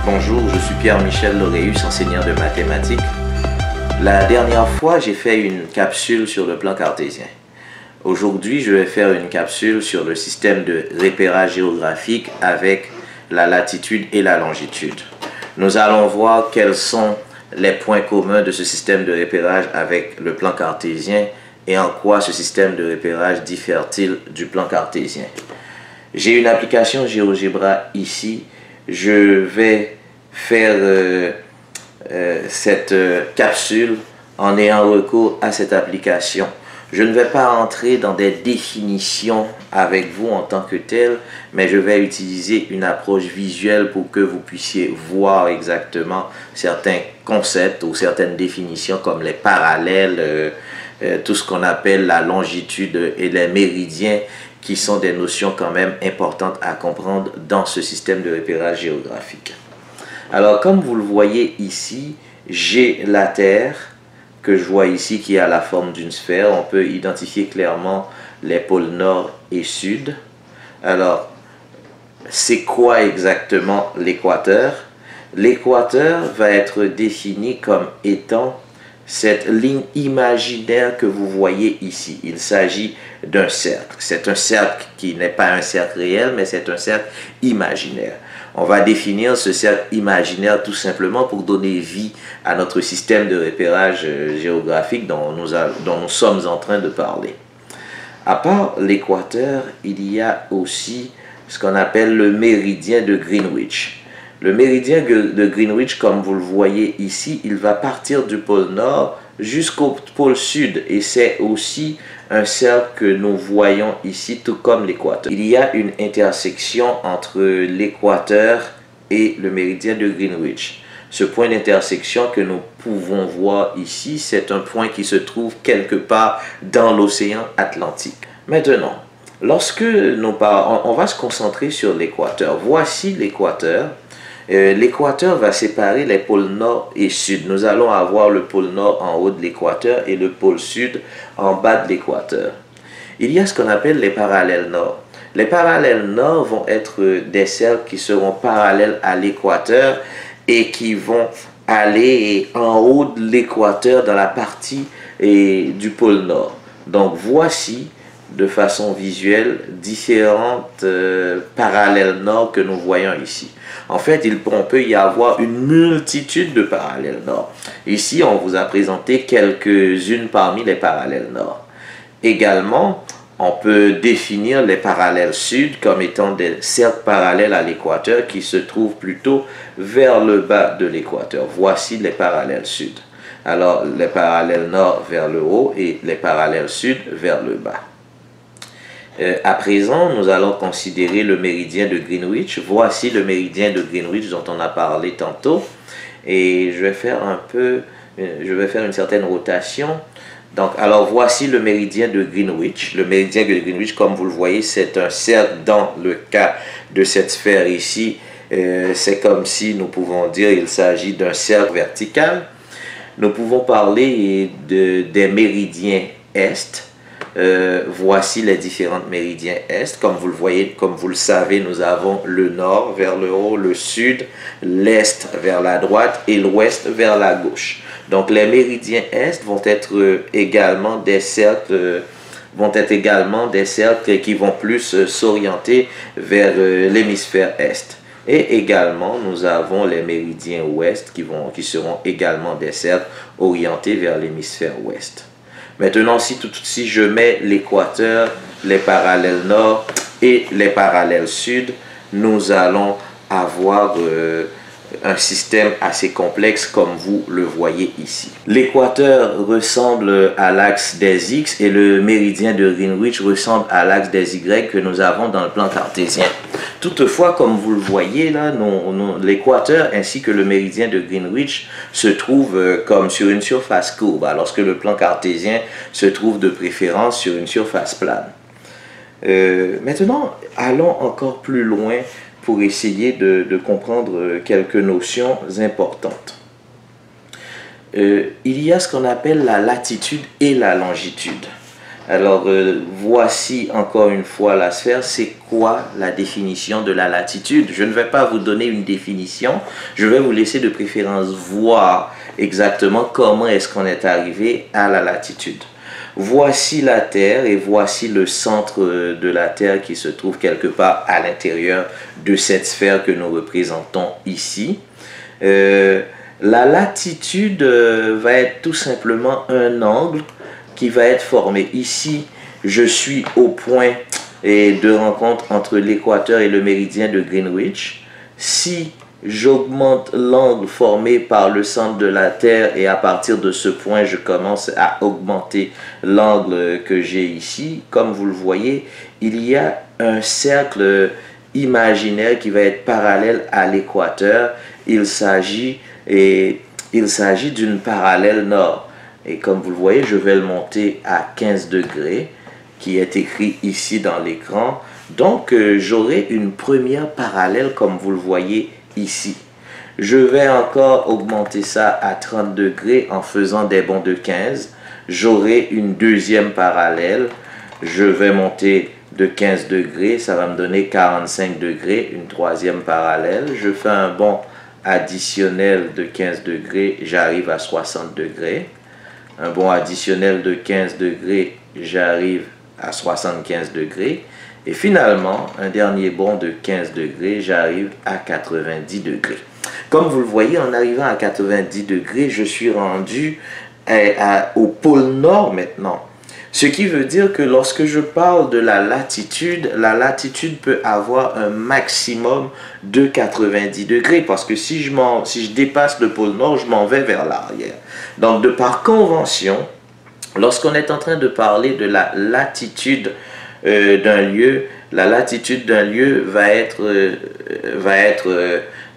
Bonjour, je suis Pierre-Michel Laureus, enseignant de mathématiques. La dernière fois, j'ai fait une capsule sur le plan cartésien. Aujourd'hui, je vais faire une capsule sur le système de repérage géographique avec la latitude et la longitude. Nous allons voir quels sont les points communs de ce système de repérage avec le plan cartésien et en quoi ce système de repérage diffère-t-il du plan cartésien. J'ai une application GeoGebra ici. Je vais faire cette capsule en ayant recours à cette application. Je ne vais pas entrer dans des définitions avec vous en tant que tel, mais je vais utiliser une approche visuelle pour que vous puissiez voir exactement certains concepts ou certaines définitions comme les parallèles, tout ce qu'on appelle la longitude et les méridiens, qui sont des notions quand même importantes à comprendre dans ce système de repérage géographique. Alors, comme vous le voyez ici, j'ai la Terre que je vois ici qui a la forme d'une sphère. On peut identifier clairement les pôles nord et sud. Alors, c'est quoi exactement l'équateur? L'équateur va être défini comme étant cette ligne imaginaire que vous voyez ici. Il s'agit d'un cercle. C'est un cercle qui n'est pas un cercle réel, mais c'est un cercle imaginaire. On va définir ce cercle imaginaire tout simplement pour donner vie à notre système de repérage géographique dont nous sommes en train de parler. À part l'équateur, il y a aussi ce qu'on appelle le méridien de Greenwich. Le méridien de Greenwich, comme vous le voyez ici, il va partir du pôle nord jusqu'au pôle sud. Et c'est aussi un cercle que nous voyons ici, tout comme l'équateur. Il y a une intersection entre l'équateur et le méridien de Greenwich. Ce point d'intersection que nous pouvons voir ici, c'est un point qui se trouve quelque part dans l'océan Atlantique. Maintenant, lorsque nous parlons, on va se concentrer sur l'équateur. Voici l'équateur. L'équateur va séparer les pôles nord et sud. Nous allons avoir le pôle nord en haut de l'équateur et le pôle sud en bas de l'équateur. Il y a ce qu'on appelle les parallèles nord. Les parallèles nord vont être des cercles qui seront parallèles à l'équateur et qui vont aller en haut de l'équateur dans la partie du pôle nord. Donc voici de façon visuelle différentes parallèles nord que nous voyons ici. En fait, on peut y avoir une multitude de parallèles nord. Ici, on vous a présenté quelques-unes parmi les parallèles nord. Également, on peut définir les parallèles sud comme étant des cercles parallèles à l'équateur qui se trouvent plutôt vers le bas de l'équateur. Voici les parallèles sud. Alors, les parallèles nord vers le haut et les parallèles sud vers le bas. À présent, nous allons considérer le méridien de Greenwich. Voici le méridien de Greenwich dont on a parlé tantôt. Et je vais faire une certaine rotation. Donc, alors voici le méridien de Greenwich. Le méridien de Greenwich, comme vous le voyez, c'est un cercle dans le cas de cette sphère ici. C'est comme si nous pouvons dire qu'il s'agit d'un cercle vertical. Nous pouvons parler des méridiens est. Voici les différents méridiens est. Comme vous le voyez, comme vous le savez, nous avons le nord vers le haut, le sud, l'est vers la droite et l'ouest vers la gauche. Donc les méridiens est vont être également des cercles, qui vont plus s'orienter vers l'hémisphère est. Et également, nous avons les méridiens ouest qui seront également des cercles orientés vers l'hémisphère ouest. Maintenant, si je mets l'équateur, les parallèles nord et les parallèles sud, nous allons avoir un système assez complexe comme vous le voyez ici. L'équateur ressemble à l'axe des X et le méridien de Greenwich ressemble à l'axe des Y que nous avons dans le plan cartésien. Toutefois, comme vous le voyez là, l'équateur ainsi que le méridien de Greenwich se trouvent comme sur une surface courbe, alors que le plan cartésien se trouve de préférence sur une surface plane. Maintenant, allons encore plus loin pour essayer de comprendre quelques notions importantes. Il y a ce qu'on appelle la latitude et la longitude. Alors, voici encore une fois la sphère. C'est quoi la définition de la latitude? Je ne vais pas vous donner une définition. Je vais vous laisser de préférence voir exactement comment est-ce qu'on est arrivé à la latitude. Voici la Terre et voici le centre de la Terre qui se trouve quelque part à l'intérieur de cette sphère que nous représentons ici. La latitude va être tout simplement un angle qui va être formé. Ici, je suis au point de rencontre entre l'équateur et le méridien de Greenwich. Si j'augmente l'angle formé par le centre de la Terre et à partir de ce point, je commence à augmenter l'angle que j'ai ici, comme vous le voyez, il y a un cercle imaginaire qui va être parallèle à l'équateur. Il s'agit d'une parallèle nord. Et comme vous le voyez, je vais le monter à 15 degrés, qui est écrit ici dans l'écran. Donc, j'aurai une première parallèle, comme vous le voyez ici. Je vais encore augmenter ça à 30 degrés en faisant des bonds de 15. J'aurai une deuxième parallèle. Je vais monter de 15 degrés, ça va me donner 45 degrés, une troisième parallèle. Je fais un bond additionnel de 15 degrés, j'arrive à 60 degrés. Un bond additionnel de 15 degrés, j'arrive à 75 degrés. Et finalement, un dernier bond de 15 degrés, j'arrive à 90 degrés. Comme vous le voyez, en arrivant à 90 degrés, je suis rendu au pôle Nord maintenant. Ce qui veut dire que lorsque je parle de la latitude peut avoir un maximum de 90 degrés. Parce que si je dépasse le pôle Nord, je m'en vais vers l'arrière. Donc, par convention, lorsqu'on est en train de parler de la latitude d'un lieu, la latitude d'un lieu va être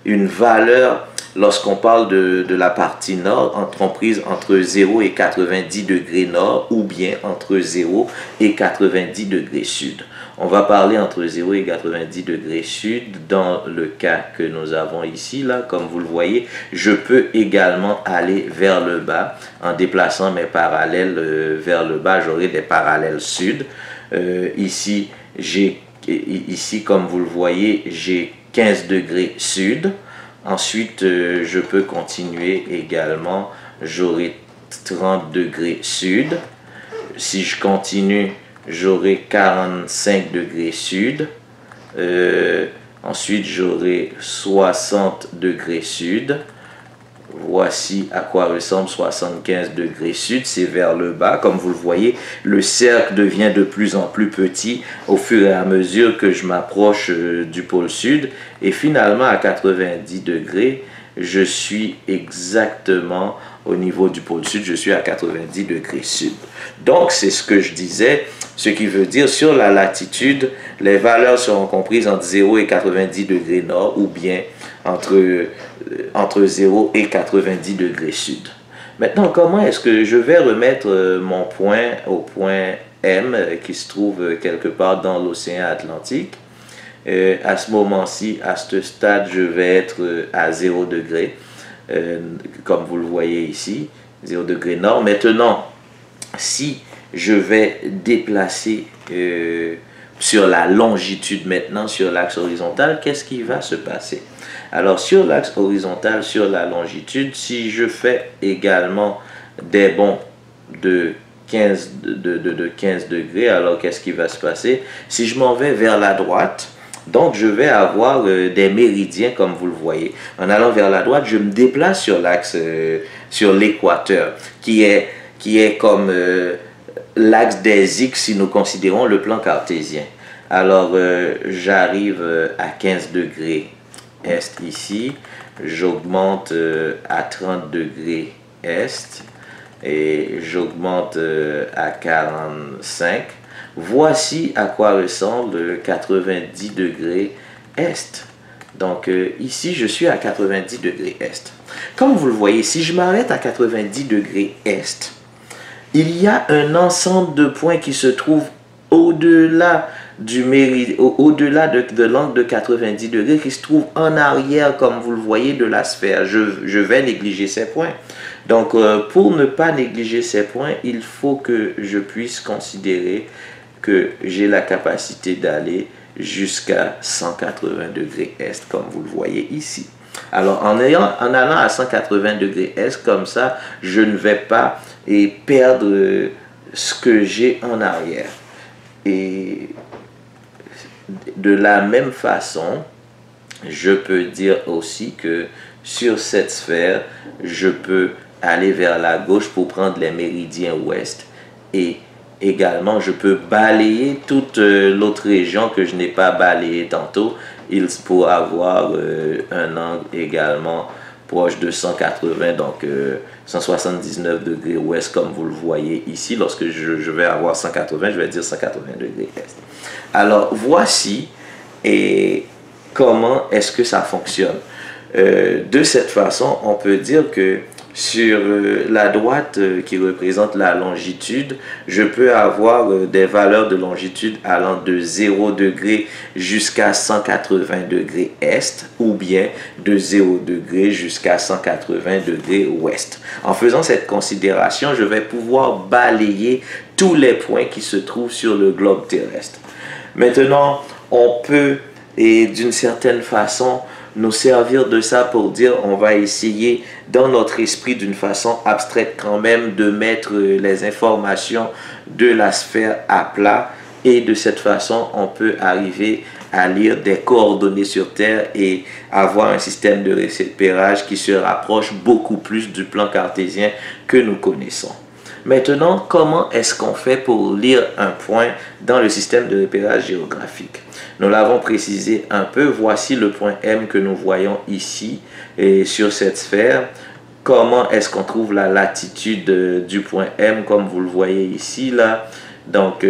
une valeur lorsqu'on parle de la partie nord, comprise entre 0 et 90 degrés nord ou bien entre 0 et 90 degrés sud. On va parler entre 0 et 90 degrés sud dans le cas que nous avons ici. Là, comme vous le voyez, je peux également aller vers le bas en déplaçant mes parallèles vers le bas. J'aurai des parallèles sud. Ici, comme vous le voyez, j'ai 15 degrés sud. Ensuite, je peux continuer également. J'aurai 30 degrés sud. Si je continue, j'aurai 45 degrés sud. Ensuite, j'aurai 60 degrés sud. Voici à quoi ressemble 75 degrés sud, c'est vers le bas. Comme vous le voyez, le cercle devient de plus en plus petit au fur et à mesure que je m'approche du pôle sud. Et finalement, à 90 degrés, je suis exactement au niveau du pôle sud, je suis à 90 degrés sud. Donc, c'est ce que je disais, ce qui veut dire sur la latitude, les valeurs seront comprises entre 0 et 90 degrés nord ou bien entre 0 et 90 degrés sud. Maintenant, comment est-ce que je vais remettre mon point au point M qui se trouve quelque part dans l'océan Atlantique? À ce moment-ci, à ce stade, je vais être à 0 degré, comme vous le voyez ici, 0 degré nord. Maintenant, si je vais déplacer sur la longitude maintenant, sur l'axe horizontal, qu'est-ce qui va se passer? Alors, sur l'axe horizontal, sur la longitude, si je fais également des bonds de 15 degrés, alors qu'est-ce qui va se passer? Si je m'en vais vers la droite, donc je vais avoir des méridiens comme vous le voyez. En allant vers la droite, je me déplace sur l'axe, sur l'équateur, qui est comme l'axe des X si nous considérons le plan cartésien. Alors, j'arrive à 15 degrés est ici, j'augmente à 30 degrés est et j'augmente à 45. Voici à quoi ressemble 90 degrés est. Donc ici, je suis à 90 degrés est. Comme vous le voyez, si je m'arrête à 90 degrés est, il y a un ensemble de points qui se trouvent au-delà au-delà de l'angle de 90 degrés qui se trouve en arrière, comme vous le voyez, de la sphère. Je vais négliger ces points. Donc, pour ne pas négliger ces points, il faut que je puisse considérer que j'ai la capacité d'aller jusqu'à 180 degrés est, comme vous le voyez ici. Alors, en allant à 180 degrés est, comme ça, je ne vais pas perdre ce que j'ai en arrière. Et de la même façon, je peux dire aussi que sur cette sphère, je peux aller vers la gauche pour prendre les méridiens ouest. Et également, je peux balayer toute l'autre région que je n'ai pas balayée tantôt. Il pour avoir un angle également proche de 180, donc 179 degrés ouest, comme vous le voyez ici. Lorsque je vais avoir 180, je vais dire 180 degrés est. Alors, voici comment est-ce que ça fonctionne. De cette façon, on peut dire que sur la droite qui représente la longitude, je peux avoir des valeurs de longitude allant de 0 degré jusqu'à 180 degrés est ou bien de 0 degré jusqu'à 180 degrés ouest. En faisant cette considération, je vais pouvoir balayer tous les points qui se trouvent sur le globe terrestre. Maintenant, on peut, et d'une certaine façon, nous servir de ça pour dire on va essayer dans notre esprit d'une façon abstraite quand même de mettre les informations de la sphère à plat, et de cette façon on peut arriver à lire des coordonnées sur Terre et avoir un système de repérage qui se rapproche beaucoup plus du plan cartésien que nous connaissons. Maintenant, comment est-ce qu'on fait pour lire un point dans le système de repérage géographique? Nous l'avons précisé un peu. Voici le point M que nous voyons ici et sur cette sphère. Comment est-ce qu'on trouve la latitude du point M comme vous le voyez ici là? Donc,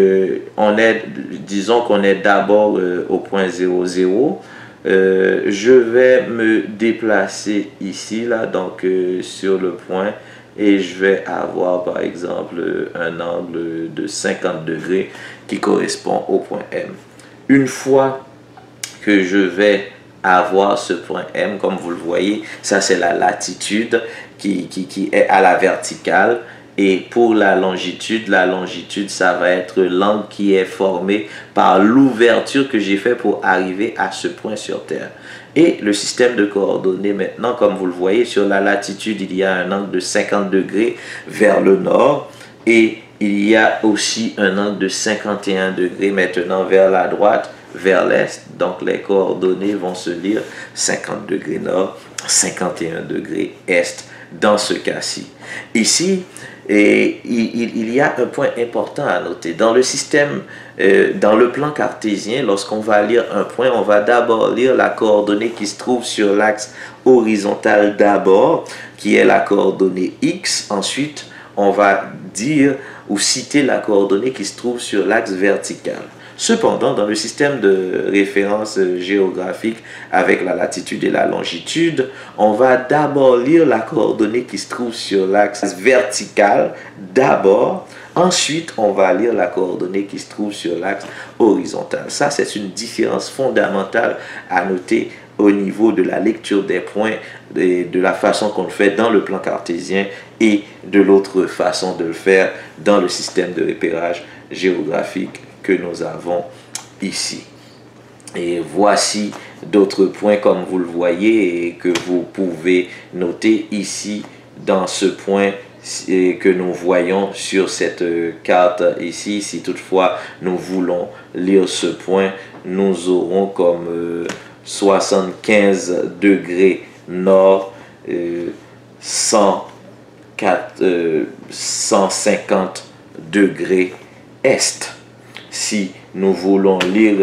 disons qu'on est d'abord au point 0, 0. Je vais me déplacer ici là, donc sur le point. Et je vais avoir par exemple un angle de 50 degrés qui correspond au point M. Une fois que je vais avoir ce point M, comme vous le voyez, ça c'est la latitude qui est à la verticale. Et pour la longitude, ça va être l'angle qui est formé par l'ouverture que j'ai fait pour arriver à ce point sur Terre. Et le système de coordonnées maintenant, comme vous le voyez, sur la latitude, il y a un angle de 50 degrés vers le nord. Et il y a aussi un angle de 51 degrés maintenant vers la droite, vers l'est. Donc les coordonnées vont se lire 50 degrés nord, 51 degrés est dans ce cas-ci. Ici, il y a un point important à noter. Dans le système, dans le plan cartésien, lorsqu'on va lire un point, on va d'abord lire la coordonnée qui se trouve sur l'axe horizontal d'abord, qui est la coordonnée X. Ensuite, on va dire ou citer la coordonnée qui se trouve sur l'axe vertical. Cependant, dans le système de référence géographique avec la latitude et la longitude, on va d'abord lire la coordonnée qui se trouve sur l'axe vertical d'abord. Ensuite, on va lire la coordonnée qui se trouve sur l'axe horizontal. Ça, c'est une différence fondamentale à noter au niveau de la lecture des points, de la façon qu'on le fait dans le plan cartésien et de l'autre façon de le faire dans le système de repérage géographique que nous avons ici. Et voici d'autres points comme vous le voyez et que vous pouvez noter ici dans ce point que nous voyons sur cette carte ici. Si toutefois nous voulons lire ce point, nous aurons comme 75 degrés nord, 150 degrés est. Si nous voulons lire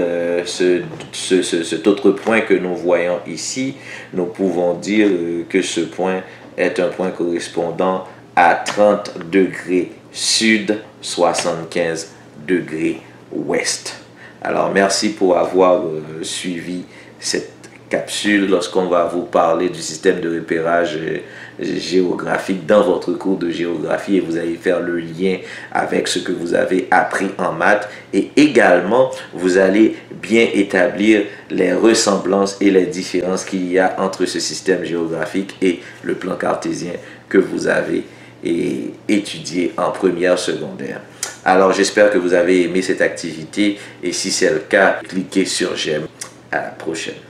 cet autre point que nous voyons ici, nous pouvons dire que ce point est un point correspondant à 30 degrés sud, 75 degrés ouest. Alors, merci pour avoir suivi cette capsule lorsqu'on va vous parler du système de repérage géographique dans votre cours de géographie et vous allez faire le lien avec ce que vous avez appris en maths et également vous allez bien établir les ressemblances et les différences qu'il y a entre ce système géographique et le plan cartésien que vous avez étudié en première secondaire. Alors j'espère que vous avez aimé cette activité et si c'est le cas, cliquez sur j'aime. À la prochaine.